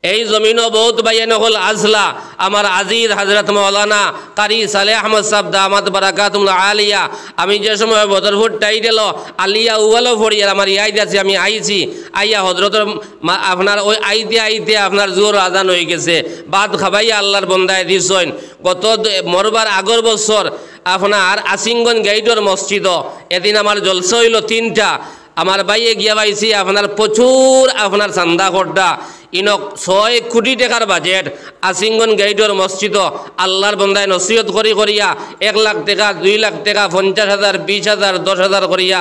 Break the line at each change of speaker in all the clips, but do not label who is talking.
এই জমিনও বহুত বাইয়ান হল আজলা আমার আজিজ হযরত মাওলানা কারি সালেহ আহমদ সাহেব দামাত বারাকাতুল্লাহ আলিয়া। আমি যে সময় বদরপুর টাইটেল আলিয়া উওয়ালো ফড়িয়ার আমার ইয়াদ আছে, আমি আইছি আইয়া হজরতের আপনার ওই আইতে আপনার জোর আজান হয়ে গেছে, বাদ খাবাইয়া আল্লাহর বন্দায় দিছেন। গত মরবার আগর বছর আপনার আসিঙ্গন গেইটর মসজিদ এদিন আমার জলসা হইল 3টা। আমার বাইয়ে গিয়া পাইছি আপনার প্রচুর আপনার চান্দা খরটা ইনক 6 কোটি টাকার বাজেট আসিঙ্গন গেইটর মসজিদ আল্লাহর বন্দায় নসিহত করিয়া 1 লাখ টাকা 2 লাখ টাকা 50,000 20,000 10,000 করিয়া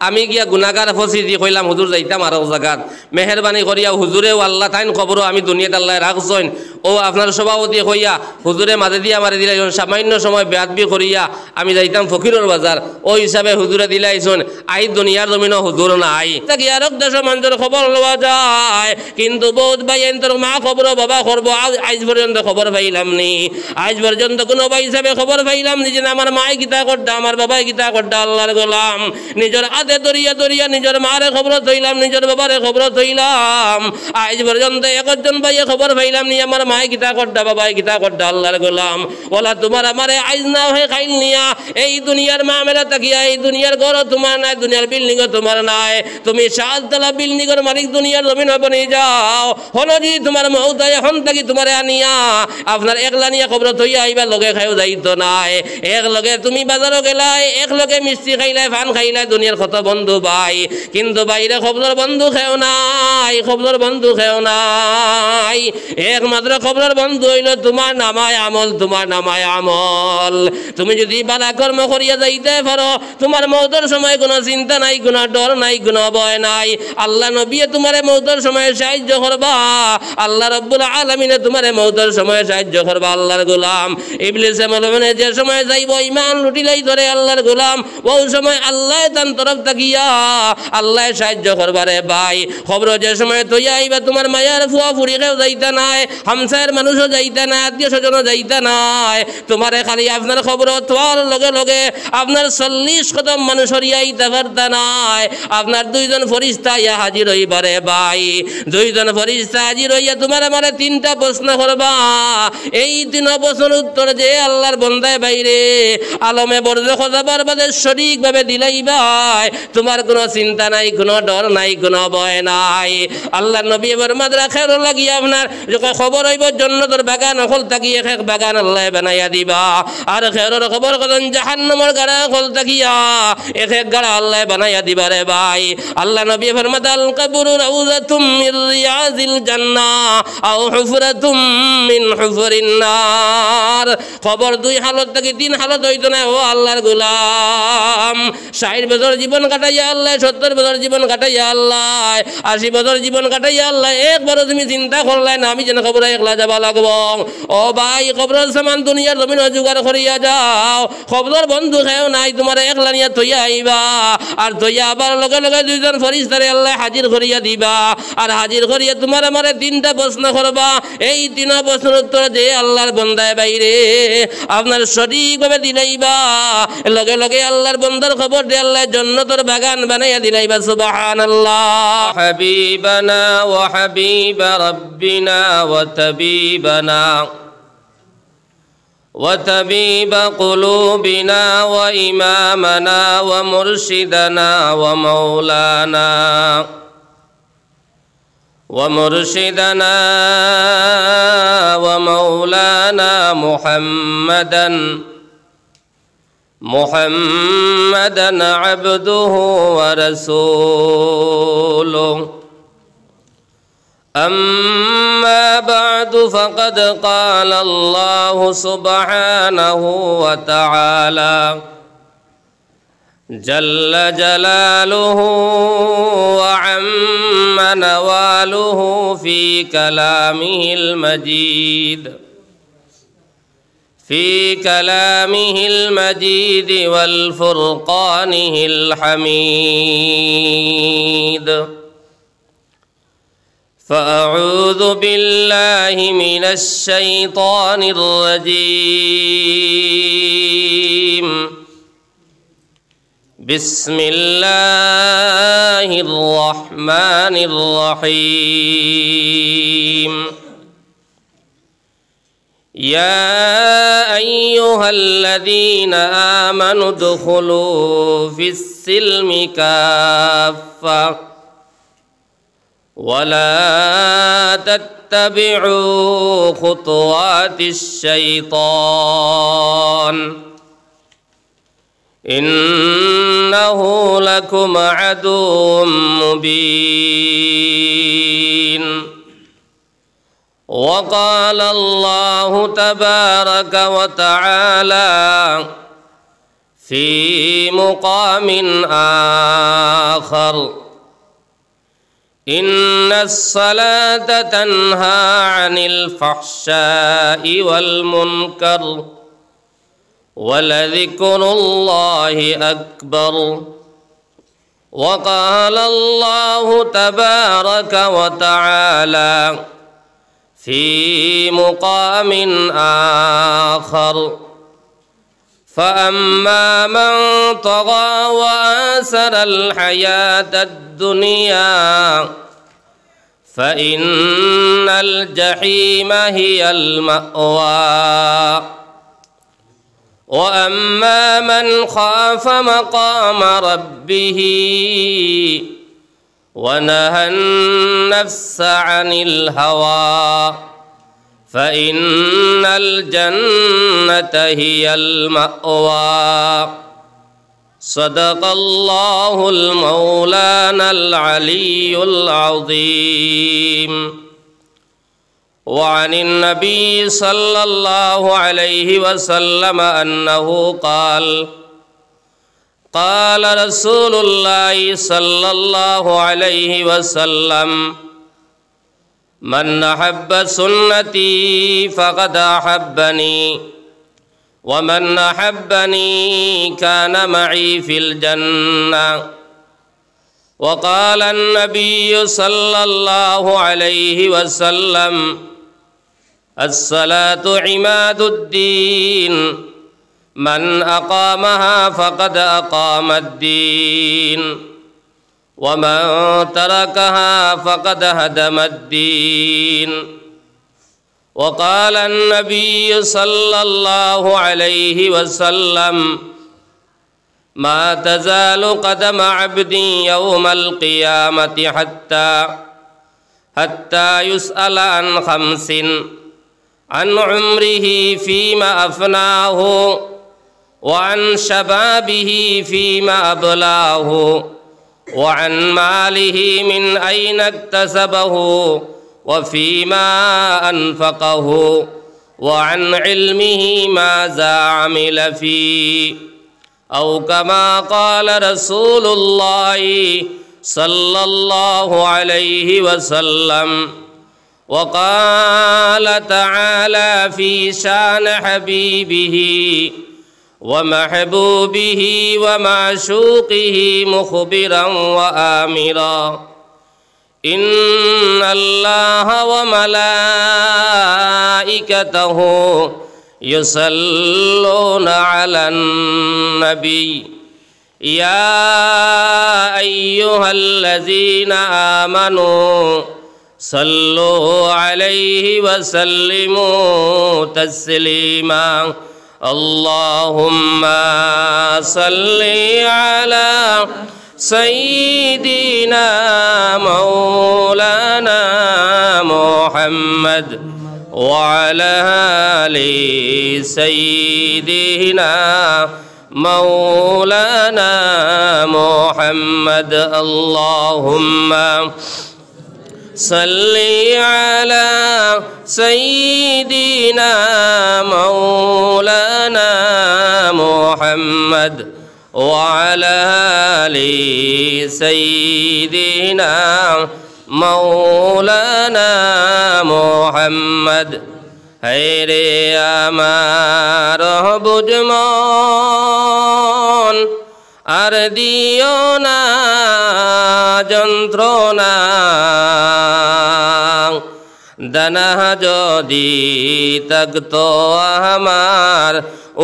আমি গিয়া গুনাগার ফসি দিয়ে কইলাম হুজুর যাইতাম আরো জায়গাত মেহরবানি করিয়া হুজুরেও আল্লাহ তাইন খবরও আমি দুনিয়াতে আল্লাহ রাখছেন। ও আপনার সভাপতি কইয়া হুজুরে মাঝে দিয়ে আমার দিলাই সামান্য সময় বেয়াদবি করিয়া আমি যাইতাম ফকিরের বাজার, ওই হিসাবে হুজুরে দিলাইছেন। আই দুনিয়ার জমিন হুজুর নাই তাকে আর দেশ মানুষের খবর লওয়া যায়, কিন্তু বহুত ভাই তোর মা খবর বাবা করবো আজ পর্যন্ত খবর পাইলাম নি। আজ পর্যন্ত কোনো ভাই হিসাবে খবর পাইলাম নি যে আমার মায় গীতা করতা আমার বাবাই গীতা করতা। আল্লাহর গোলাম নিজের হাতে দরিয়া নিজের মারে খবর থইলাম নিজের বাবারে খবর থইলাম। আজ পর্যন্ত একজন ভাইয়ে খবর পাইলাম নি আমার মায় গীতা করতা বাবাই গীতা করতা। আল্লাহর গোলাম ওলা তোমার আমারে আইজ না হয়ে খাইল নিয়া এই দুনিয়ার মামেলা তাকিয়া এই দুনিয়ার ঘর তোমার নাই, দুনিয়ার বিল্ডিং তোমার নাই, তুমি 7 তলা বিল্ডিং এর মালিক দুনিয়ার জমিন বনে যাও। হলো যদি তোমার মহোদয় এখন থাকি তোমার আনিয়া আপনার একলা নিয়ে খবর থইয়া আইবা লগে খাইও যাইতো নাই, এক লগে তুমি বাজারও গেলাই এক লগে মিষ্টি খাইলাই ফান খাইলাই দুনিয়ার কত বন্ধু ভাই, কিন্তু বাইরে খবর বন্ধু খেও নাই, খবর বন্ধু খেও নাই। একমাত্র খবর বন্ধু হইল তোমার নামায় আমল, তোমার নামায় আমল। তুমি যদি বালা কর্ম করিয়া যাইতে পারো তোমার মৌতের সময় কোনো চিন্তা নাই, কোনো ডর নাই, কোনো ভয় নাই। আল্লাহ নবী তোমারে মৌতের সময় সাহায্য করবা, আল্লাহ রাব্বুল আলামিন তোমারে মৌতের সময় সাহায্য করবা। আল্লাহর গোলাম ইবলিসে মলমনে যে সময় যাইব ঈমান লুটিলাই ধরে আল্লাহর গোলাম ওই সময় আল্লাহ তার তরফ তাকিয়া আল্লাহ সাহায্য করবারে ভাই। খবর যে সময় তৈয়া আইবা তোমার মায়ার ফুয়া ফুড়ি কেউ যাইতা নাই, হামসায়ের মানুষও যাইতা নাই, আত্মীয় স্বজনও যাইতা নাই, তোমারে খালি আপনার খবর তোয়ার লগে লগে আপনার 40 কদম মানুষ হরিয়াইতে পারতা নাই, আপনার 2 জন ফরিস্তা ইয়া হাজির হইবারে ভাই। 2 জন ফরিস্তা হাজির হইয়া তোমার আমারে 3টা প্রশ্ন করবা, এই 3 প্রশ্নের উত্তর যে আল্লাহর বন্দায় বাইরে আলমে বর্জ্য খোঁজাবার বাদে সঠিকভাবে দিলাইবাই, তোমার কোনো চিন্তা নাই, কোনো ডর নাই, কোনো ভয় নাই। আল্লাহ নবী এবার মাদ্রা খের লাগিয়ে আপনার যখন খবর হইব জন্নতের বাগান হল তাকিয়ে এক বাগান আল্লাহ বানাইয়া দিবা, আর খেরের খবর করেন জাহান্নামের গাড়া হল তাকিয়া এক গাড়া আল্লাহ বানাইয়া দিবা রে ভাই। আল্লাহ নবী ফরমাতাল কবরু রাউযাতুম মির রিয়াজিল জান্নাহ আও হুফরাতুম মিন হুফরিন নার। খবর 2 হালত থেকে 3 হালত হইতো না ও আল্লাহর গোলাম। 60 বছর জীবন কাটাইয়া আল্লাহ, 70 বছর জীবন কাটাইয়া আল্লাহ, 80 বছর জীবন কাটাইয়া আল্লাহ, একবারও তুমি চিন্তা করলাই না আমি যেন খবর একলা যাবা লাগব। ও ভাই খবরের সামান দুনিয়ার জমিন জোগাড় করিয়া যাও, খবর বন্ধু খেও নাই, তোমার একলা নিয়া থইয়া আইবা, আর থইয়া আবার লগে লগে 2 জন ফরিস্তারে আল্লাহ হাজির করিয়া দিবা, আর হাজির করিয়া তোমার আমারে 3টা প্রশ্ন করবা, এই 3 প্রশ্নের উত্তর যে আল্লাহর বন্দায় বাইরে আপনার সঠিকভাবে দিলাইবা, লগে লগে আল্লাহর বন্দার খবর দিয়ে আল্লাহ জান্নাতের বাগান বানাইয়া দিলাইবা। সুবহানাল্লাহ। হাবিবানা ওয়া হাবিবা রাব্বিনা ওয়া তাবিবানা وطبيب قلوبنا وإمامنا ومرشدنا ومولانا محمدا عبده ورسوله. أما بعد فقد قال الله سبحانه وتعالى جل جلاله وعم نواله في كلامه المجيد والفرقانه الحميد. فأعوذ بالله من الشيطان الرجيم. بسم الله الرحمن الرحيم. يا أيها الذين آمنوا ادخلوا في السلم كافة ولا تتبعوا خطوات الشيطان إنه لكم عدو مبين. وقال الله تبارك وتعالى في مقام آخر: إن الصلاة تنهى عن الفحشاء والمنكر ولذكر الله أكبر. وقال الله تبارك وتعالى في مقام آخر: فأما من طغى وآثر الحياة الدنيا فإن الجحيم هي المأوى. وأما من خاف مقام ربه ونهى النفس عن الهوى فإن الجنة هي المأوى. صدق الله المولانا العلي العظيم. وعن النبي صلى الله عليه وسلم أنه قال: قال رسول الله صلى الله عليه وسلم: من أحب سنتي فقد أحبني ومن أحبني كان معي في الجنة. وقال النبي صلى الله عليه وسلم: الصلاة عماد الدين، من أقامها فقد أقام الدين ومن تركها فقد هدم الدين. وقال النبي صلى الله عليه وسلم: ما تزال قدم عبد يوم القيامة حتى يسأل عن خمس: عن عمره فيما أفناه وعن شبابه فيما أبلاه وعن ماله من أين اكتسبه وفيما أنفقه وعن علمه ماذا عمل فيه، أو كما قال رسول الله صلى الله عليه وسلم. وقال تعالى في شان حبيبه ومحبوبه ومعشوقه مخبرا وآمرا: إن الله وملائكته يصلون على النبي يا أيها الذين آمنوا صلوا عليه وسلموا تسليما. اللهم صل على سيدنا مولانا محمد وعلى آل سيدنا مولانا محمد. اللهم صل على سيدنا مولانا محمد وعلى آل سيدنا مولانا محمد। হেরে আমার বুঝমন আর দিও না যন্ত্রণা, দানা যদি থাকতো আমার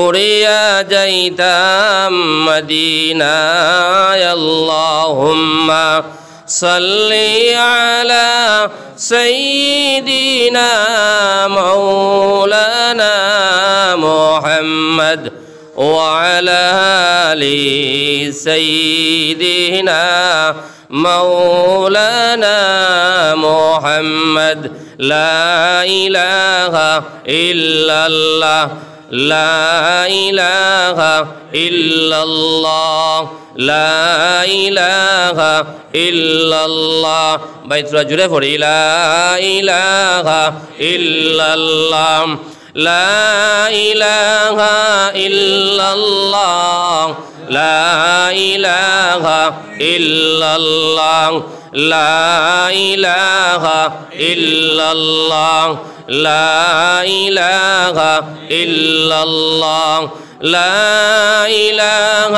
উড়িয়া যাইতাম মদিনায়। আল্লাহুম্মা সাল্লি আলা সাইয়্যিদিনা মাওলানা محمد وعلى آل سيدنا مولانا محمد لا إله إلا الله لا إله إلا الله لا إله إلا الله بيت رجل فري لا إله إلا الله لا إله إلا الله لا إله إلا الله لا إله إلا الله لا إله إلا الله لا إله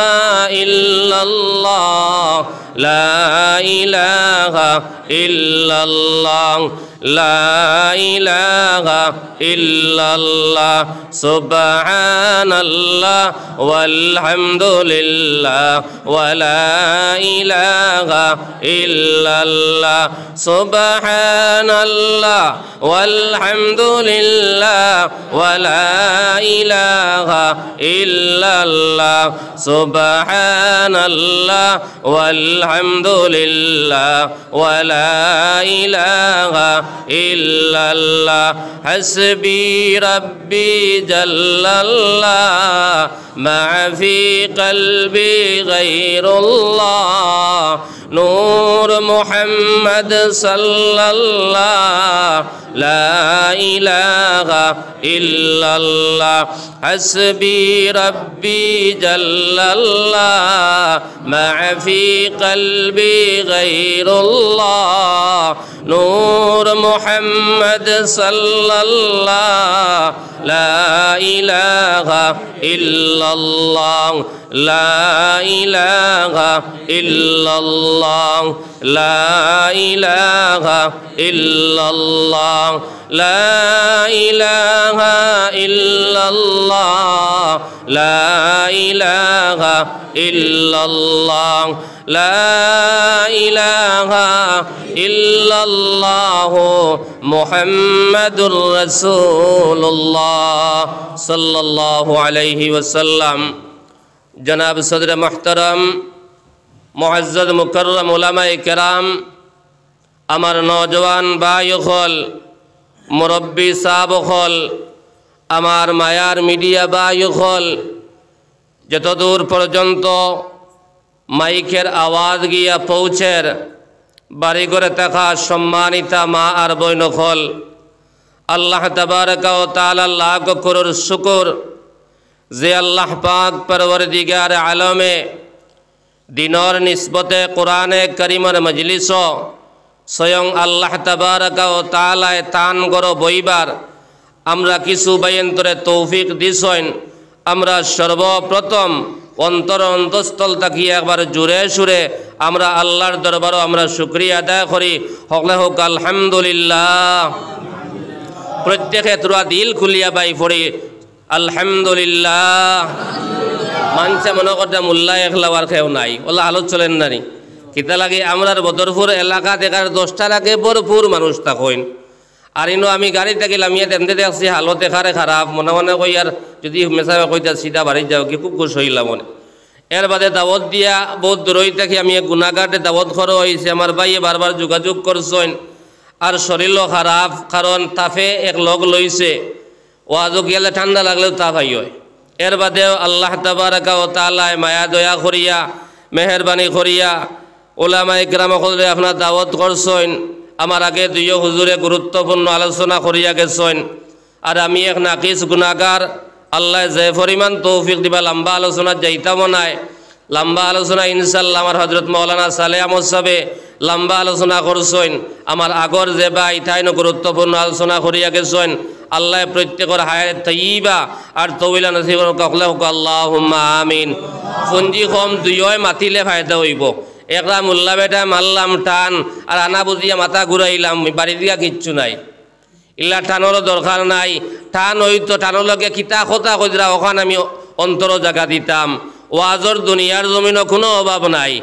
إلا الله لا إله إلا الله لا إله إلا الله سبحان الله والحمد لله ولا إله إلا الله سبحان الله والحمد لله ولا إله إلا الله سبحان الله والحمد لله ولا إله إلا الله حسبي ربي جل الله ما في قلبي غير الله نور محمد صلى الله لا إله إلا الله حسبي ربي جل الله ما في قلبي غير الله نور محمد صلى الله لا إله إلا الله لا إله إلا الله لا إله إلا الله لا إله إلا الله لا إله إلا الله لا إله إلا الله محمد رسول الله صلى الله عليه وسلم जनाब सदर मोहतरम मुअज़्ज़ज़ मुकर्रम उलमाए किराम आमार नौजवान भाई हल मुरब्बी साहब हल आमार मायार मीडिया भाई हल जत दूर पर्यन्त माइकेर आवाज गिया पौঁছের बाड़ी घरे थाका सम्मानिता मा और बहन हल आल्लाह तबारक व ताआला लाख करोड़ शुक्र जे अल्लाह पाक परवरदिगार आलमे दिनर निस्बते कुराने करीमर मजलिस स्वयं अल्लाह तबारक व ताआला तान गरो बइबार आमरा किछु बायन्तरे तौफिक दिছেন आमरा सर्वप्रथम अंतर अंतस्थल ताकिয়ে একবার জোরে সুরে আমরা আল্লাহর দরবারে আমরা শুকরিয়া আদায় করি হকলে হোক আলহামদুলিল্লাহ প্রত্যেকে তোরা দিল খুলিয়া বাই পড়ি আলহামদুলিল্লাহ মানছে মনে করতে মোল্লা একলাবার খেয়েও নাই ওলা হালত চলেন নানি কিতা লাগে আমরার বদরপুর এলাকা দেখার 10টার আগে ভরপুর মানুষ থাকেন আর ইনো আমি গাড়ি থাকিলাম ইয়ে তেমতে দেখছি হালত এখারে খারাপ মনে মনে কই আর যদি মেসাবে কইতা সিধা বাড়ি যাও কি খুব খুশ হইলাম মনে এর বাদে দাওয়াত দিয়া বহুত দূরই থাকি আমি গুনাগাটে দাওয়াত করা হয়েছে আমার ভাইয়ে বারবার যোগাযোগ করছেন আর শরীরও খারাপ কারণ তাফে এক লগ লইছে ওয়াজও গেলে ঠান্ডা লাগলেও তাপ আই হয় এর বাদেও আল্লাহ তাবারাকা ও তাআলা মায়া দয়া করিয়া মেহেরবানি করিয়া ওলামায়ে কিরাম সকলে আপনার দাওয়াত করছেন আমার আগে দুইও হুজুরে গুরুত্বপূর্ণ আলোচনা করিয়া গেছেন আর আমি এক নাকিস গুনাহগার আল্লাহ যে পরিমাণ তৌফিক দিবা লম্বা আলোচনা যাইতাম নাই লম্বা আলোচনা ইনশাআল্লাহ আমার হযরত মাওলানা সালেহ আহমদ সাহেব লম্বা আলোচনা করছেন আমার আগর যে ভাই তাইনো গুরুত্বপূর্ণ আলোচনা করিয়া গেছেন আল্লাহ প্রত্যেকের হায়াত তাইয়্যিবা আর তওয়িলা নসিব করুক আল্লাহুম্মা আমিন পুঞ্জি কম দুইয় মাতিলে ফায়দা হইব একলা মোল্লা বেটা মারলাম টান আর আনা বুঝিয়া মাথা ঘুরাইলাম বাড়ি দিয়া কিচ্ছু নাই ইল্লা টানোরও দরকার নাই টান হইতো টানোর লগে কিতা কথা কইরা ওখান আমি অন্তর জায়গা দিতাম ওয়াজর দুনিয়ার জমিনও কোনো অভাব নাই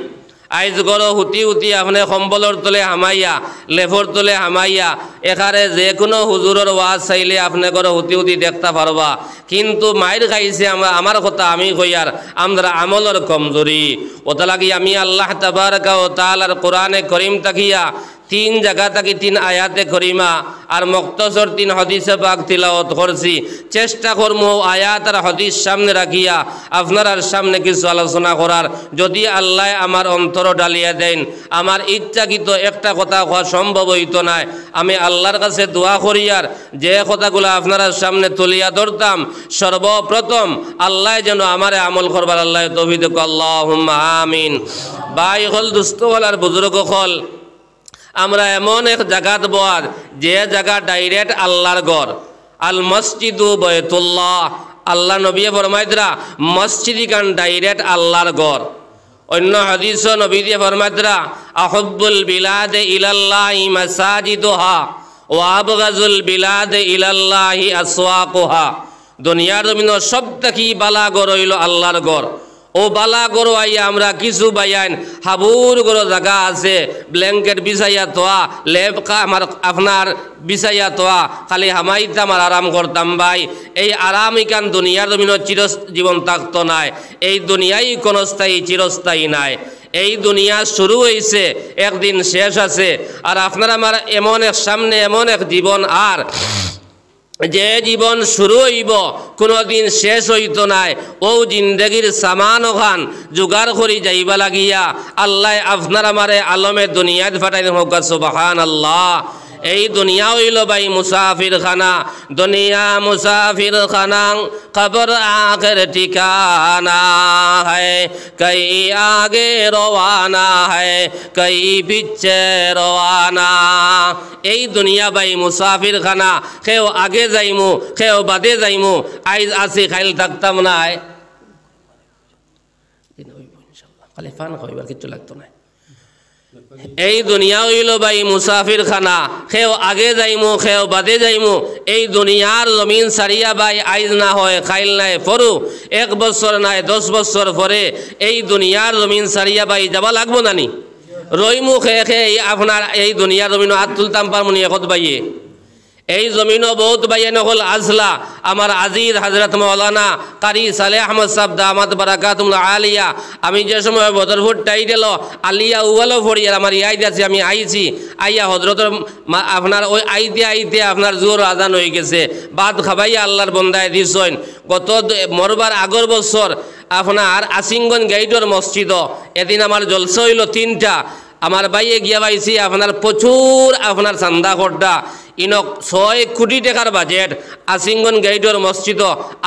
আইজ গড় হুতি হুতি আপনি কম্বলর তলে হামাইয়া লেফর তলে হামাইয়া এখানে যে কোনো হুজুরের ওয়াজ চাইলে আপনি গড় হুতি হুতি দেখতে পারবা, কিন্তু মায়ের খাইছে আমার কথা আমি কইয়ার আমরা আমলের কমজোরি। ওটা লাগি আমি আল্লাহ তাবারকা ও তাআলার কোরআনে করিম তাকিয়া 3 জায়গা থাকি 3 আয়াতে করিমা আর মুক্তসর 3 হাদিসে পাক তিলাওয়াত করছি। চেষ্টা করবো আয়াত আর হাদিস সামনে রাখিয়া আপনার সামনে কিছু আলোচনা করার। যদি আল্লাহ আমার অন্তর ডালিয়া দেন, আমার ইচ্ছাকৃত একটা কথা হওয়া সম্ভব হইতো না। আমি আল্লাহর কাছে দোয়া করিয়ার যে কথাগুলো আপনার সামনে তুলিয়া ধরতাম, সর্বপ্রথম আল্লাহ যেন আমারে আমল করবার আল্লাহ তৌফিক দেন, আল্লাহুম্মা আমিন। ভাই হল, দুস্থ হল আর বুজুর্গ হল, আমরা এমন এক জায়গাত বয়ার যে জায়গা ডাইরেক্ট আল্লাহর ঘর। আল মসজিদু বাইতুল্লাহ, আল্লাহ নবী ফরমাইদরা মসজিদ কান ডাইরেক্ট আল্লাহর ঘর। অন্য হাদিস নবী দিয়ে ফরমাইদরা আহব্বুল বিলাদে ইলাল্লাহি মাসাজিদুহা ওয়া আবগাজুল বিলাদে ইলাল্লাহি আসওয়াকুহা। দুনিয়ার জমিন সব থেকে বালা ঘর হইল আল্লাহর ঘর। ও বালা গরো আইয়া আমরা কিছু বাইয়ান হাবুর গরো জায়গা আছে, ব্ল্যাঙ্কেট বিছাইয়া তোয়া, লেপ আমার আপনার বিছাইয়া তোয়া, খালি হামাইতাম আর আরাম করতাম। ভাই, এই আরাম ইকান দুনিয়ার জমিন চিরজীবন থাকতো নাই। এই দুনিয়াই কোনস্থায়ী চিরস্থায়ী নাই। এই দুনিয়া শুরু হয়েছে, একদিন শেষ আছে। আর আপনার আমার এমন এক সামনে এমন এক জীবন, আর যে জীবন শুরু হইব কোনোদিন শেষ হইতো নাই। ও জিন্দগির সামান ওখান জোগাড় করি যাইবা লাগিয়া আল্লাহ আপনার আমারে আলমে দুনিয়াত ফাটাই হোক, সুবহানাল্লাহ। এই দুনিয়া হইল ভাই মুসাফির খানা, দুনিয়া মুসাফির খানা, কবর আখের ঠিকানা है, কই আগে রওয়ানা है, কই পিছে রওয়ানা। এই দুনিয়া ভাই মুসাফির খানা, কেউ আগে যাইমু কেউ বাদে যাইমু, আইজ আসি খাইল থাকতাম নাই। খালি ফান খাইবার কিছু লাগতো না। এই দুনিয়া হইল ভাই মুসাফির খানা, কেউ আগে যাইমু কেউ বাদে যাইমু। এই দুনিয়ার জমিন সারিয়া ভাই আইজ না হয় খাইল নাই ফরু, 1 বছর নাই 10 বছর পরে এই দুনিয়ার জমিন সারিয়া ভাই যাবা লাগবো নানি? রইমু খেয়ে খেয়ে আপনার এই দুনিয়ার জমিন হাত তুলতাম পারমুনি একত বাইয়ে। এই জমিনও বহুত বাইয়ে নকল আজলা আমার আজিজ হজরত মৌলানা কারি সালেহ আহমদ সাহেব দামাত বারাকাতুল আলিয়া। আমি যে সময় বদরপুর টাইটেল আলিয়া উওয়ালো ফড়িয়ার আমার ইয়াই আছে, আমি আইছি আইয়া হজরতের আপনার ওই আইতে আপনার জোর আজান হয়ে গেছে। বাদ খাবাইয়া আল্লাহর বন্দায় দিছেন। গত মরবার আগর বছর আপনার আসিংগঞ্জ গাইডর মসজিদ এদিন আমার জলসা হইল 3টা। আমার বাইয়ে গিয়া পাইছি আপনার প্রচুর আপনার চান্দা খরডা, ইনক 6 কোটি টাকার বাজেট। আসিংগঞ্জ গাইডর মসজিদ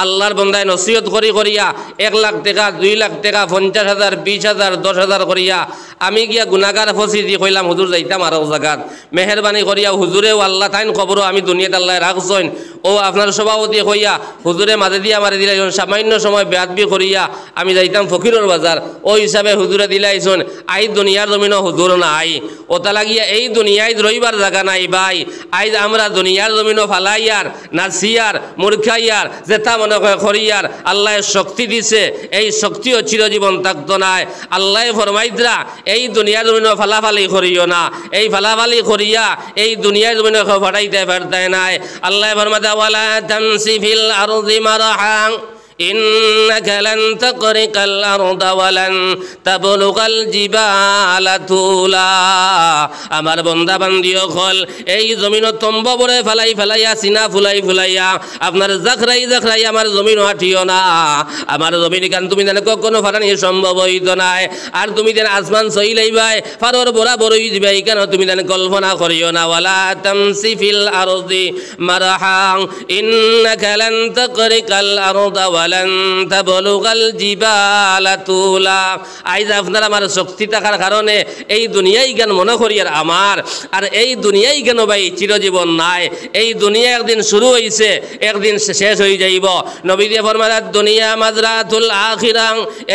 আল্লাহর বন্দায় নসিহত করিয়া 1 লাখ টাকা 2 লাখ টাকা 50,000 20,000 10,000 করিয়া আমি গিয়া গুনাগার ফসি দিয়ে কইলাম হুজুর যাইতাম আরো জায়গাত, মেহরবানি করিয়া হুজুরেও আল্লাহ তাইন খবরও আমি দুনিয়াত আল্লাহ রাখছেন। ও আপনার সভাপতি কইয়া হুজুরে মাঝে দিয়ে আমার দিলাই সামান্য সময় বেয়াদবি করিয়া আমি যাইতাম ফকিরের বাজার, ওই হিসাবে হুজুরে দিলাইছেন। আই দুনিয়ার জমিনও হুজুর নাই, ওটা লাগিয়া এই দুনিয়ায় রইবার জায়গা নাই ভাই। আইজ আমরা দুনিয়ার জমিনও ফালাইয়ার নাচিয়ার মূর্খাইয়ার যেটা মনে করিয়ার আল্লাহ শক্তি দিছে, এই শক্তিও চিরজীবন থাকতো নাই। আল্লাহ ফরমাইদরা এই দুনিয়ার জমিনও ফালাফালি করিও না, এই ফালাফালি করিয়া এই দুনিয়ার জমিনও ফাটাইতে পারতাই নাই। আল্লাহ ফরমাদা ওয়ালা তামসি ফিল আরদি মারহা إنك لن تقرق الأرض ولن تبلغ الجبال طولا। আমার বন্দা বান্দিও হল এই জমিনও তম্ব বরে ফেলাইয়া সিনা ফুলাইয়া আপনার জাখরাই আমার জমিন হাঁটিও না। আমার জমিন কান তুমি জানো কখনো ফাটানি সম্ভব হইতো নাই। আর তুমি যেন আসমান সইলাইবাই ফারর বরা বড়ই দিবাই কেন তুমি জানো কল্পনা করিও না। ওয়ালা তামসি ফিল আরদি মারহা ইন্নাকা লান তাকরিকাল আরদা ওয়ালান তাবলুগাল জিবালা তুলা। আইজ আপনার আমার শক্তি থাকার কারণে এই দুনিয়াই জ্ঞান মনে করি আর আমার, আর এই দুনিয়াই জ্ঞান ভাই চিরজীবন নাই। এই দুনিয়া একদিন শুরু হইছে একদিন শেষ হয়ে যাইব। নবী দিয়ে ফরমালেন দুনিয়া মাজরাতুল আখিরা,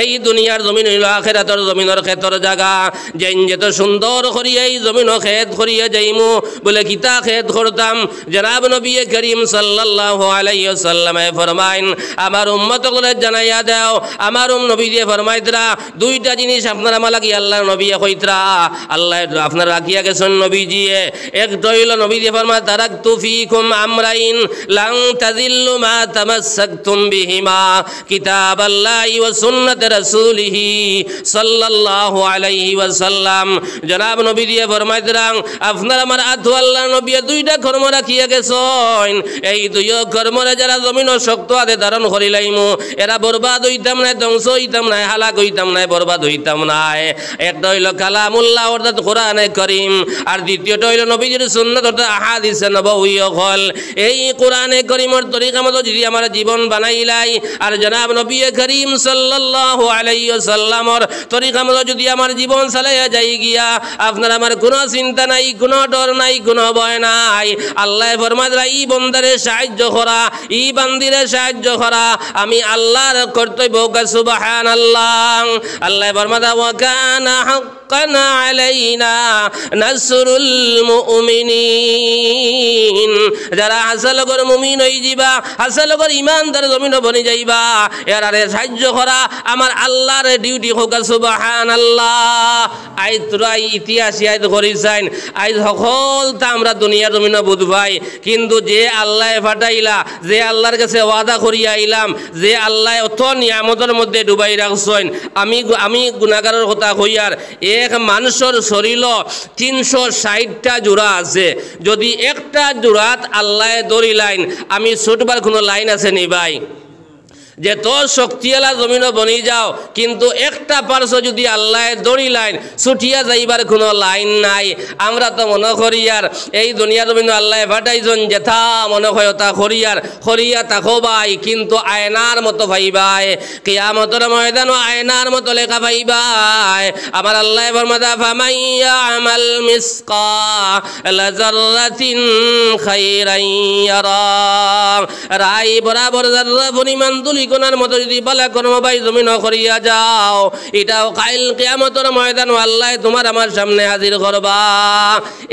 এই দুনিয়ার জমিন হইল আখিরাতের জমিনের ক্ষেতর জায়গা। যেন যেত সুন্দর করি এই জমিনও খেত করিয়া যাইমু বলে কিতা খেত করতাম। জনাব নবী করিম সাল্লাল্লাহু আলাইহি ওয়াসাল্লামে ফরমাইন আমার উম্মতগুলো জানাইয়া দাও আমার নবী দিয়ে ফরমাইতরা দুইটা জিনিস আপনারা মালাকি আল্লাহর নবী কইতরা আল্লাহ আপনারা রাখিয়া গেছেন নবীজিয়ে একটা হইল নবী দিয়ে ফরমায় তারাকতু ফিকুম আমরাইন লান তাযিল্লু মা তামাসসাকতুম বিহিমা কিতাবাল্লাহি ওয়া সুন্নাত রাসূলিহি সাল্লাল্লাহু আলাইহি ওয়াসাল্লাম জনাব নবী দিয়ে ফরমাইতরা আপনারা আমার আথু আল্লাহর নবী দুইটা কর্ম রাখিয়া গেছেন এই দুই কর্মরে যারা জমিন শক্ত হাতে ধারণ করিলাইমু এরা বরবাদ হইতাম না ধ্বংস হইতাম না হালাক হইতাম না বরবাদ হইতাম না একটা হইল কালামুল্লাহ অর্থাৎ কোরআনে করিম আর দ্বিতীয়টা হইল নবীজির সুন্নাত অর্থাৎ আহাদিসে নববী হল এই কোরআনে করিমের তরিকা মতো যদি আমার জীবন বানাইলাই আর জনাব নবী করিম সাল্লাল্লাহু আলাইহি ওয়াসাল্লামর তরিকা মতো যদি আমার জীবন চালাইয়া যাই গিয়া আপনার আমার কোনো চিন্তা নাই কোনো ডর নাই কোনো ভয় নাই আল্লাহ ফরমাদরা ই বন্দারে সাহায্য করা ই বান্দিরে সাহায্য করা আমি আল্লাহর কর্তব্য সুবহানাল্লাহ আল্লাহ ফরমাদা ওয়া কানা হাক্কান আলাইনা নাসরুল মুমিনিন যারা হাসালগর মুমিন হই যাবা হাসালগর ইমানদার জমিন বনি যাইবা এরারে সাহায্য করা আমার আল্লাহর ডিউটি হোক সুবহানাল্লাহ আই তোরা ইতিহাস ইয়াদ করিছেন আই সকল তা আমরা দুনিয়ার জমিন বুঝবাই কিন্তু যে আল্লাহ ফাটাইলা যে আল্লাহর কাছে ওয়াদা করিয়া আইলাম যে আল্লাহ অত নিয়ামতের মধ্যে ডুবাই রাখছেন আমি গুনাহগারের কথা কইয়ার এক মানুষের শরীর 360টা জোড়া আছে যদি একটা জোড়াত আল্লাহ ধরিলাইন আমি ছুটবার কোনো লাইন আছে নি ভাই যে তোর শক্তিওয়ালা জমিনও বনি যাও কিন্তু একটা পার্শ্ব যদি আল্লাহ দড়িলাইন ছুটিয়া যাইবার কোনো লাইন নাই আমরা তো মনে করি আর এই দুনিয়ার জমিন আল্লাহ ফাটাইজন যেথা মনে হয় তা খরিয়া তাকো ভাই কিন্তু আয়নার মতো ভাইবাই কিয়ামতের ময়দানও আয়নার মতো লেখা ভাইবাই আমার আল্লাহ ফরমাদা ফামাইয়া আমাল মিসকাল যাররাতিন খাইরান ইয়ারা রাই বরাবর যাররা পরিমাণ গুনার মতো যদি বালা কর্ম ভাই জমিন করিয়া যাও এটাও কাইল কিয়ামতের ময়দান আল্লাহ তোমার আমার সামনে হাজির করবা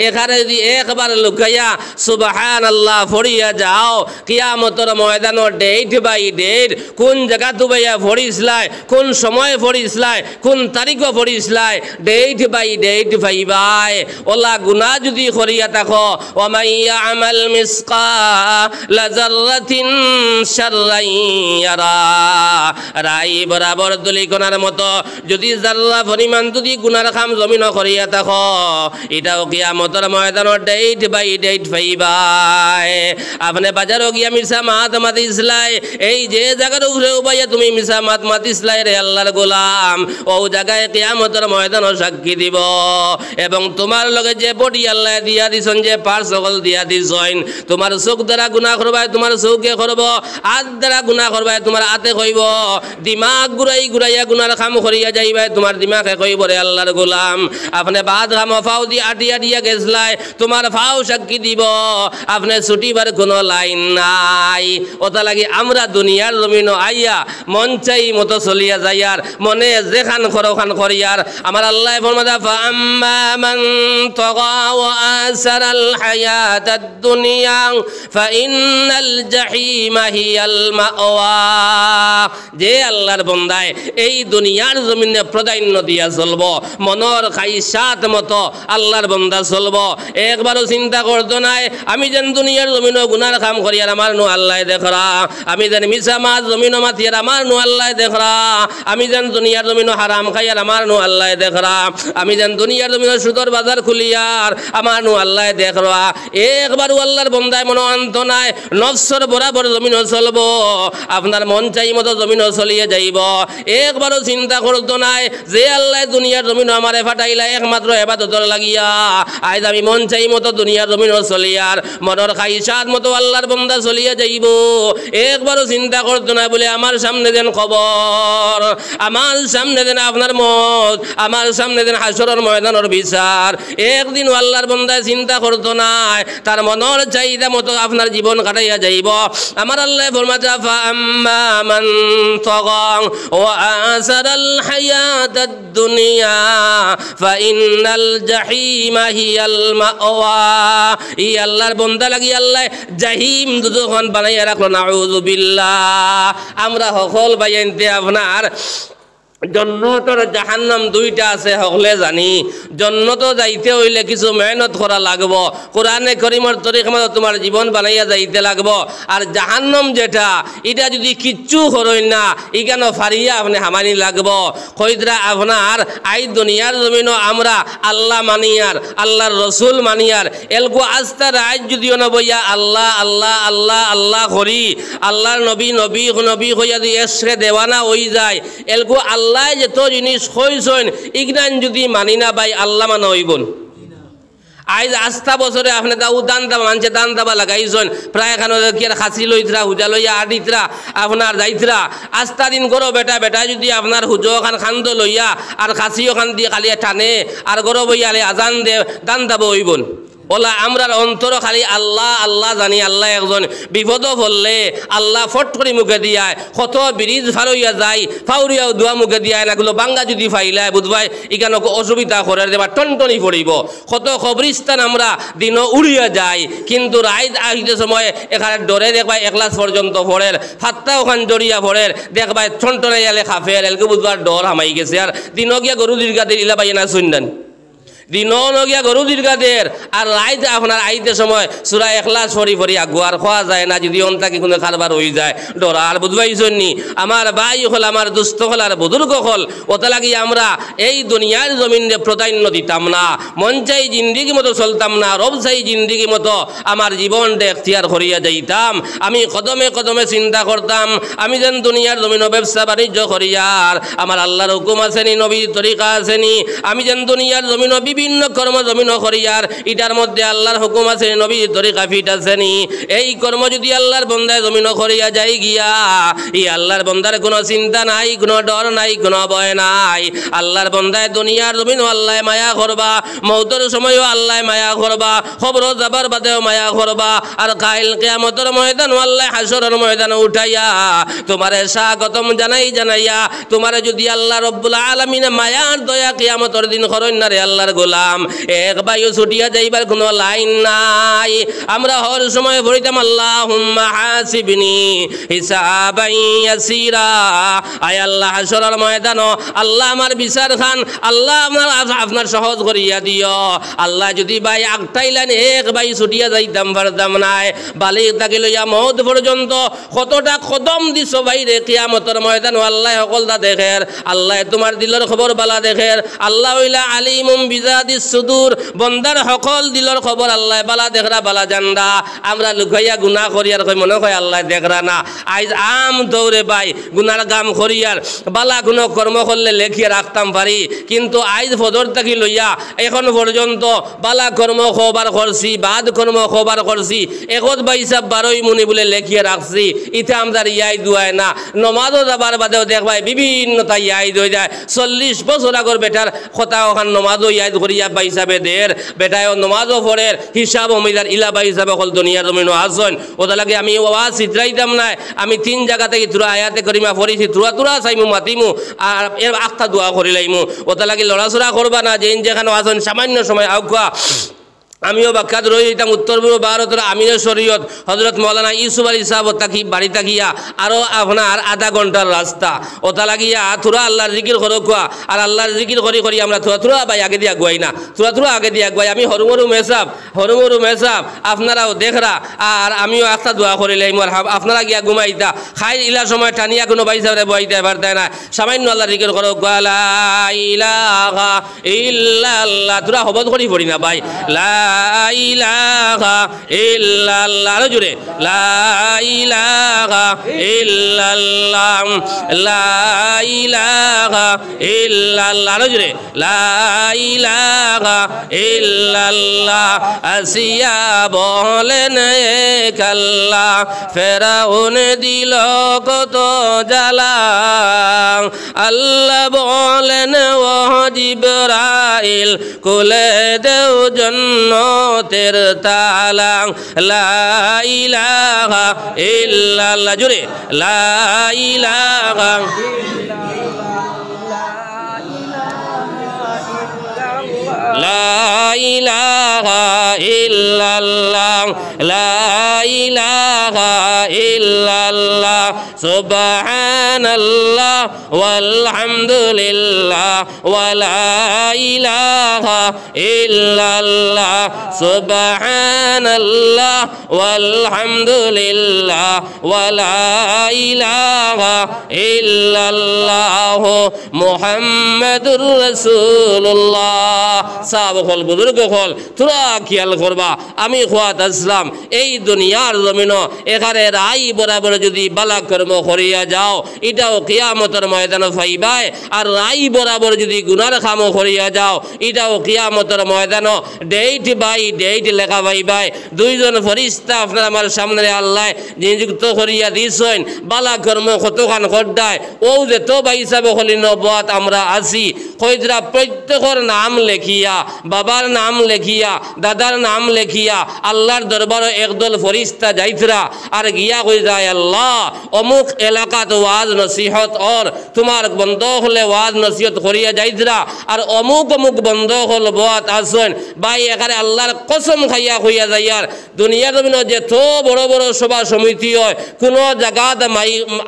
এখানে যদি একবার লুকাইয়া সুবহানাল্লাহ পড়িয়া যাও কিয়ামতের ময়দান ডেট বাই ডেট কোন জায়গা তুবাইয়া পড়িসলাই কোন সময় পড়িসলাই কোন তারিখ পড়িসলাই ডেট বাই ডেট ভাইবাই ওলা গুনাহ যদি করিয়া থাকো ওয়ামাইয়া আমাল মিসকাল যাররাতিন শাররান রাই বরাবর দুলিকোনার মতো যদি জাররা পরিমাণ যদি গুনার কাম জমিন করিয়া থাকো এটাও কিয়ামতের ময়দানের ডেট বাই ডেট পাইবাই আপনি বাজারও গিয়া মির্সা মাত মাতিসলাই এই যে জায়গার উপরে উবাইয়া তুমি মির্সা মাত মাতিসলাই রে আল্লাহর গোলাম ও জায়গায় কিয়ামতের ময়দানও সাক্ষী দিব এবং তোমার লগে যে বডি আল্লাহ দিয়া দিছেন যে পার সকল দিয়া দিছেন তোমার চোখ দ্বারা গুনাহ করবাই তোমার চৌকে করব হাত দ্বারা গুনাহ করবাই তোমার হাতে কইব দিমাগ ঘুরাইয়া গুনার কাম করিয়া যাইবাই তোমার দিমাগে কইব রে আল্লাহর গোলাম আপনি বাদ কাম ফাও দি আটিয়া দিয়া গেছলাই তোমার ফাও সাক্ষী দিব আপনি ছুটিবার কোনো লাইন নাই ওটা লাগি আমরা দুনিয়ার জমিন আইয়া মন চাই মতো চলিয়া যাইয়ার মনে যেখান খরখান করিয়ার আমার আল্লাহ ফরমাদা ফাআম্মা মান তাগা ওয়া আসারাল হায়াতাদ দুনিয়া ফাইন্নাল জাহিমা হিয়াল মাওয়া যে আল্লাহর বন্দায় এই দুনিয়ার জমিনে প্রাধান্য দিয়া চলব মনের খাইসাত মতো আল্লাহর বন্দা চলব একবারও চিন্তা করতো নাই আমি যেন দুনিয়ার জমিনও গুনার কাম করি আর আমার নু আল্লাহ দেখরা আমি যেন মিছা মাছ জমিনও মাতি আর আমার নু আল্লাহ দেখরা আমি যেন দুনিয়ার জমিনও হারাম খাই আর আমার নু আল্লাহ দেখরা আমি যেন দুনিয়ার জমিনও সুদর বাজার খুলিয়ার আমার নু আল্লাহ দেখরা একবারও আল্লাহর বন্দায় মনো আন্ত নাই নফসর বরাবর জমিনও চলব আপনার মন চাই মতো জমিনও চলিয়ে যাইব একবারও চিন্তা করতো নাই যে আল্লাহ দুনিয়ার জমিন আমারে ফাটাইলা একমাত্র ইবাদতর লাগিয়া আজ আমি মন চাই মতো দুনিয়ার জমিনও চলিয়ার মনের খাইসাত মতো আল্লাহর বন্দা চলিয়ে যাইব একবারও চিন্তা করতো না বলে আমার সামনে দেন খবর আমার সামনে দেন আপনার মত আমার সামনে দেন হাসরের ময়দানের বিচার একদিন আল্লাহর বন্দা চিন্তা করতো না তার মনের চাহিদা মতো আপনার জীবন কাটাইয়া যাইব আমার আল্লাহ ফরমাতা ফাআম্মা من طغى وآثر الحياة الدنيا فإن الجحيم هي المأوى ই আল্লাহর বান্দা লাগি আল্লাহ জাহিম দুজখান বানাইয়া রাখলো নাউযু বিল্লাহ আমরা সকল বাইনতে আপনার जन्नत और जहन्नम दुईटा আছে হলে জানি जन्नत যাইতে হইলে কিছু মেহনত করা লাগবো কোরআনে কারীমের তরিকা মতো তোমার জীবন বানাইয়া যাইতে লাগবো আর জাহান্নাম যেটা এটা যদি কিচ্ছু করই না ইগানো ফারিয়া আপনি হামানি লাগবো কইদরা আপনার আই দুনিয়ার জমিনও আমরা আল্লাহ মানিয়ার আল্লাহর রাসূল মানিয়ার এলগো আস্তা রাজ যদিও না বইয়া আল্লাহ আল্লাহ আল্লাহ আল্লাহ করি আল্লাহর নবী নবী নবী হইয়া যদি এসে দেওয়ানা হই যায় এলগো আল্লাহ যত জিনিস হইছেন ইগনান যদি মানি না ভাই আল্লাহ মানা হইবন আজ আস্থা বছরে আপনি দাউ দান দাবা মানছে দান দাবা লাগাইছেন প্রায় এখানে কি আর খাসি লইতরা হুজা লইয়া আডিতরা আপনার যাইতরা আস্থা দিন করো বেটা বেটা যদি আপনার হুজো খান খান্দ লইয়া আর খাসিও খান দিয়ে খালিয়া টানে আর গরো বইয়ালে আজান দে দান দাবা হইবন ওলা আমরার অন্তর খালি আল্লাহ আল্লাহ জানি আল্লাহ একজন বিপদ বললে আল্লাহ ফট করে মুখে দিয়ায় কত ব্রিজ ফারইয়া যায় ফাউরিয়াও দোয়া মুখে দিয়ায় নাগুলো বাঙ্গা যদি ফাইলায় বুঝবাই ইখানে অসুবিধা করে দেবা টনটনি পড়িব কত কবরিস্তান আমরা দিনও উড়িয়া যাই কিন্তু রাইত আসতে সময় এখানে ডরে দেখবাই একলাস পর্যন্ত পড়ের ফাত্তা ওখান জড়িয়া পড়ের দেখবাই টনটনে এলে খাফের এলকে বুঝবার ডর হামাই গেছে আর দিনও গিয়া গরু দীর্ঘাদের ইলা পাই না শুনলেন দিনও নগিয়া গরু দীর্ঘাদের আর রাইতে আপনার আইতে সময় সূরা ইখলাস পড়ি পড়ি আগুয়ার খাওয়া যায় না যদি অন্তাকে কোনো কারবার হয়ে যায় ডরা আর বুঝবাইছেন নি আমার ভাই হল আমার দুস্থ হল আর বুজুর্গ হল ওটা লাগি আমরা এই দুনিয়ার জমিনে প্রাধান্য দিতাম না মন চাই জিন্দিগি মতো চলতাম না রব চাই জিন্দিগি মতো আমার জীবনটা এখতিয়ার করিয়া যাইতাম আমি কদমে কদমে চিন্তা করতাম আমি যেন দুনিয়ার জমিনে ব্যবসা বাণিজ্য করিয়ার আমার আল্লাহর হুকুম আসেনি নবীর তরিকা আসেনি আমি যেন দুনিয়ার জমিনে বিভিন্ন কর্ম জমিন করিয়ার ইটার মধ্যে আল্লাহর হুকুম আছে নবীর তরিকা ফিট আছেনি এই কর্ম যদি আল্লাহর বান্দায় জমিন করিয়া যাই গিয়া এই আল্লাহর বান্দার কোনো চিন্তা নাই কোনো ডর নাই কোনো ভয় নাই আল্লাহর বান্দায় দুনিয়ার জমিন আল্লাহ মায়া করবা মওতের সময়ও আল্লাহ মায়া করবা খবর যাবার বাদেও মায়া করবা আর কাইল কিয়ামতের ময়দান আল্লাহ হাসরের ময়দান উঠাইয়া তোমারে স্বাগতম জানাই জানাইয়া তোমারে যদি আল্লাহ রব্বুল আলামিন মায়ার দয়া কিয়ামতের দিন করেন না রে আল্লাহর গোলাম এক বায়ু ছুটিয়া যাইবার কোনো লাইন নাই আমরা হর সময় পড়িতাম আল্লাহুম্মা হাসিবনি হিসাবান ইয়াসিরা আয় আল্লাহ হাসরের ময়দান আল্লাহ আমার বিচার খান আল্লাহ আপনার সহজ করিয়া দিও আল্লাহ যদি ভাই আগটাইলেন এক বাই ছুটিয়া যাইতাম পারতাম নাই বালিক তাকে লইয়া মওত পর্যন্ত কতটা কদম দিছ বাইরে কিয়ামতের ময়দান আল্লাহ সকলটা দেখের আল্লাহ তোমার দিলের খবর বালা দেখের আল্লাহ হইলা আলিমুম বিজাদিস সুদূর বন্দার সকল দিলের খবর আল্লাহ বালা দেখরা বালা জানরা আমরা লুকাইয়া গুনাহ করিয়ার কই মনে হয় আল্লাহ দেখরা না আইজ আম দৌড়ে ভাই গুনার কাম করিয়ার বালা কোনো কর্ম করলে লেখিয়া রাখতাম পারি কিন্তু আইজ ফজর থাকি লইয়া এখন পর্যন্ত বালা কর্ম খবার করছি বাদ কর্ম খবার করছি একত বাইসাব 12 মুনি বলে লেখিয়া রাখছি ইতে আমদার ইয়াই দুয়ায় না নমাজও যাবার বাদেও দেখবাই বিভিন্ন তাই ইয়াই হয়ে যায় 40 বছর আগর বেটার কথা ওখান নমাজও ইয়াই করিয়া বাইসাবে দের বেটায়ও নমাজও পড়ের হিসাব অমিদার ইলা বাইসাবে হল দুনিয়ার জমিনও আসন ওটা লাগে আমি ওয়াজ চিত্রাইতাম না আমি 3 জায়গা থেকে তুরা আয়াতে করিমা পড়িছি তুরা তুরা চাইমু মাতিমু আর এর আখতা দোয়া করিলাইমু ওটা লাগে লড়াচড়া করবা না যেন যেখানে আসন সামান্য সময় আউকা আমিও বাক্কাত রয়ে যেতাম উত্তর পূর্ব ভারতের আমিরের শরীয়ত হজরত মৌলানা ইউসুফ আলী সাহেব তাকি বাড়ি থাকিয়া আরও আপনার আধা ঘন্টার রাস্তা ওটা লাগিয়া থুরা আল্লাহর জিকির করো কোয়া আর আল্লাহর জিকির করি করি আমরা থুরা থুরা ভাই আগে দিয়ে আগুয়াই না থুরা থুরা আগে দিয়ে আগুয়াই আমি হরুমরু মেসাব আপনারাও দেখরা আর আমিও একটা দোয়া করিলাম আর আপনারা গিয়া ঘুমাইতা খাই ইলার সময় টানিয়া কোনো ভাই সাহেব বইতে পারতায় না সামান্য আল্লাহর জিকির করো লা ইলাহা ইল্লাল্লাহ থুরা হবত করি পড়ি না ভাই লা ইলাহা ইল্লাল্লাহ আরো জোরে লা ইলাহা ইল্লাল্লাহ লা ইলাহা ইল্লাল্লাহ আরো জোরে লা ইলাহা ইল্লাল্লাহ আসিয়া বলেন এক আল্লাহ ফেরাউন দিল কত জ্বালা আল্লাহ বলেন ও জিবরাইল কোলে দেও জন্য রহমতের তালা লা ইলাহা ইল্লাল্লাহ জোরে লা ইলাহা লা ইলাহা ইল্লাল্লাহ লা ইলাহা ইল্লাল্লাহ সুবহানাল্লাহ ওয়ালহামদুলিল্লাহ ওয়া লা ইলাহা ইল্লাল্লাহ সুবহানাল্লাহ ওয়ালহামদুলিল্লাহ ওয়া লা ইলাহা ইল্লাল্লাহ মুহাম্মাদুর রাসূলুল্লাহ। সাহাবা হল বুজুর্গ হল তোরা খেয়াল করবা আমি খোয়াত আসলাম এই দুনিয়ার জমিন এখানে রাই বরাবর যদি বালা কর্ম করিয়া যাও এটাও কিয়ামতের ময়দান পাইবাই আর রাই বরাবর যদি গুনার কাম করিয়া যাও এটাও কিয়ামতের ময়দান ডেট বাই ডেট লেখা পাইবাই। দুইজন ফরিস্তা আপনার আমার সামনে আল্লাহ নিযুক্ত করিয়া দিছেন বালা কর্ম কতখান করদায় ও যে তো বা হিসাবে হলি নবাত আমরা আসি কইদরা প্রত্যেকের নাম লেখিয়া বাবার নাম লেখিয়া দাদার নাম লেখিয়া আল্লাহর দরবারে একদল ফরিস্তা যাইতরা আর গিয়া কই যায় আল্লাহ অমুক এলাকাত ওয়াজ নসিহত और তোমার বন্ধ হলে ওয়াজ নসিহত করিয়া যাইতরা আর অমুক অমুক বন্ধ হল বাত আসেন ভাই এখানে আল্লাহর কসম খাইয়া কইয়া যাইয়ার দুনিয়ার জমিন যে তো বড় বড় সভা সমিতি হয় কোনো জায়গাতে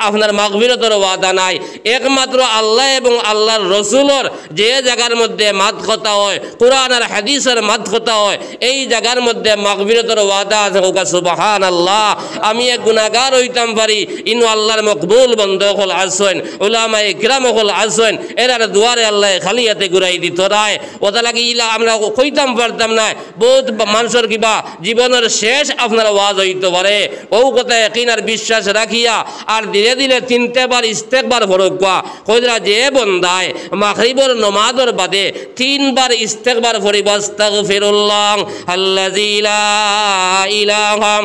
আপনার মাগফিরতের ওয়াদা নাই একমাত্র আল্লাহ এবং আল্লাহর রসুলের যে জায়গার মধ্যে মাত কথা হয় কুরআন আর হাদিসের মাত কথা হয় এই জায়গার মধ্যে মাগফিরতের ওয়াদা আছে হোকা সুবহানাল্লাহ। আমি এক গুনাহগার হইতাম পারি ইনু আল্লাহর মকবুল বন্ধ হল আসেন উলামায়ে কিরাম হল আসেন এরার দুয়ারে আল্লাহ খালিয়াতে ঘুরাই দিত রায় ওটা লাগি ইলা আমরা কইতাম পারতাম না বহুত মানুষের কিবা জীবনের শেষ আপনার ওয়াজ হইতে পারে ও কথা ইয়াকিন আর বিশ্বাস রাখিয়া আর ধীরে ধীরে তিনটে বার ইস্তেগফার ফরক কইরা যে বন্দায় মাগরিবের নামাজের বাদে তিনবার ইস্তেগফার ফরিব আস্তাগফিরুল্লাহ আল্লাযী লা ইলাহা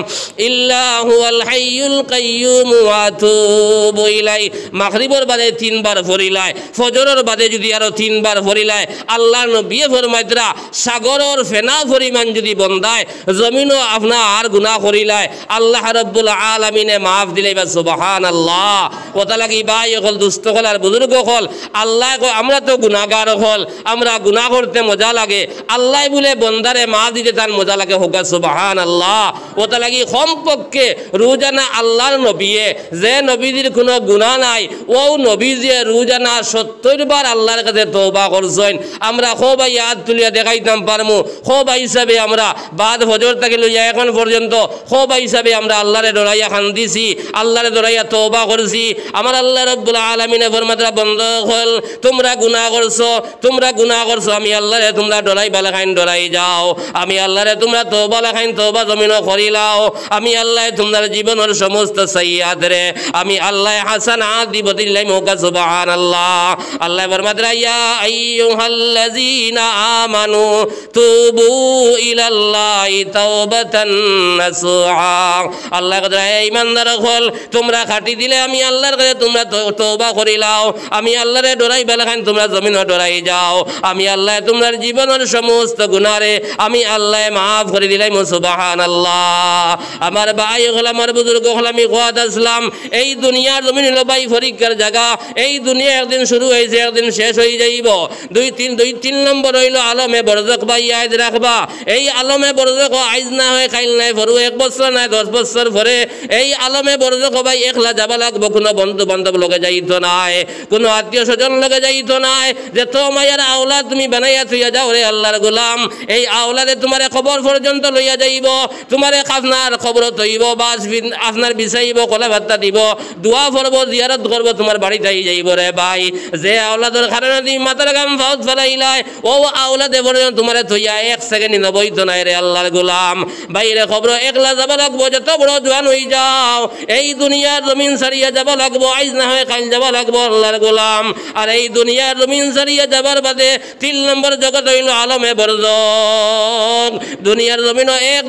ইল্লা হুয়াল হাইয়ুল কাইয়্যুম ওয়া আতুবু ইলাইহি মাগরিবের বাদে তিনবার ফরিলাই ফজরের বাদে যদি আরো তিনবার ফরিলাই আল্লাহর নবী ফরমাইতরা সাগরের ফেনা পরিমাণ যদি বন্দায় জমিনও আপনা আর গুনাহ করিলাই আল্লাহ রাব্বুল আলামিনে মাফ দিলাইবা সুবহানাল্লাহ। কথা লাগি ভাই হল দুস্থ হল আর বুজুর্গ হল আল্লাহ আমরা তো গুনাহগার হল আমরা গুনাহ করতে মজা লাগে আল্লাহ বলে বন্দারে মাফ দিতে তার মজা লাগে হোক সুবহানাল্লাহ। ওটা লাগি কমপক্ষে রোজানা আল্লাহর নবীয়ে যে নবীদের কোনো গুনাহ নাই ও নবী যে রোজানা 70 বার আল্লাহর কাছে তওবা করছেন আমরা খুবই ইয়াদ তুলিয়া দেখাইতাম পারমু খুব হিসাবে আমরা বাদ ফজর থেকে লইয়া এখন পর্যন্ত খুব হিসাবে আমরা আল্লাহরে ডরাইয়া খান্দিছি আল্লাহরে ডরাইয়া তওবা করছি আমার আল্লাহ রাব্বুল আলামিনে ফরমাতরা বন্ধ হল তোমরা গুনাহ করছো আমি আল্লাহরে তোমরা ডরাই বালাখাইন ডরাই যাও আমি আল্লাহরে তোমরা তওবা লাখাইন তওবা জমিন করিলাও আমি আল্লাহ তোমার জীবনের সমস্ত সাইয়্যাত রে আমি আল্লাহ হাসানাত দিব দিলাই মোকা সুবহানাল্লাহ। আল্লাহ ফরমাতরা ইয়া আইয়ুহাল্লাযীনা আমানু তুবু ইলাল্লাহি তাওবাতান নাসুহা আল্লাহ কয় হে ঈমানদার হল তোমরা খাঁটি দিলে আমি আল্লাহর কাছে তোমরা তওবা করিলাও আমি আল্লাহরে ডরাই বালাখাইন তোমরা জমিন ডরাই যাও আমি আল্লাহ তোমার জীবনের সমস্ত গুনাহরে আমি আল্লাহ মাফ করে দিলাই সুবহানাল্লাহ। আমার ভাই হল আমার বুজুর্গ হল আমি খোয়াত আসলাম এই দুনিয়ার জমিন হলো ভাই পরীক্ষার জায়গা এই দুনিয়া একদিন শুরু হয়েছে একদিন শেষ হয়ে যাইব দুই তিন নম্বর হইল আলমে বরজক ভাই আইজ রাখবা এই আলমে বরজক আইজ না হয় খাইল নাই ভরু 1 বছর নাই 10 বছর ভরে এই আলমে বরজক ভাই একলা যাবা লাগবো কোনো বন্ধু বান্ধব লগে যাইত নাই কোনো আত্মীয় স্বজন লগে যাইত নাই যে তো মায়ের আওলাদ তুমি বানাইয়া থইয়া যাও রে আল্লাহর গোলাম এই আওলাদে তোমারে খবর পর্যন্ত লইয়া যাইব তোমারে আপনার খবর তৈব বাস আপনার বিছাইব কলা ভাত্তা দিব দোয়া করব জিয়ারত করব তোমার বাড়িতে যাইব রে ভাই যে আওলাদের কারণে তুমি মাথার গাম ফাউত ফেলাইলাই ও আওলাদে পর্যন্ত তোমারে থইয়া 1 সেকেন্ড নবইতো নাই রে আল্লাহর গোলাম বাইরে খবর একলা যাব লাগবো যত বড় জওয়ান হই যাও এই দুনিয়ার জমিন ছাড়িয়া যাব লাগবো আইজ না হয় কাল যাব লাগবো আল্লাহর গোলাম আর এই দুনিয়ার জমিন ছাড়িয়া যাবার বাদে 3 নম্বর জগৎ হইল আলমে বরজক দুনিয়ার জমিন এক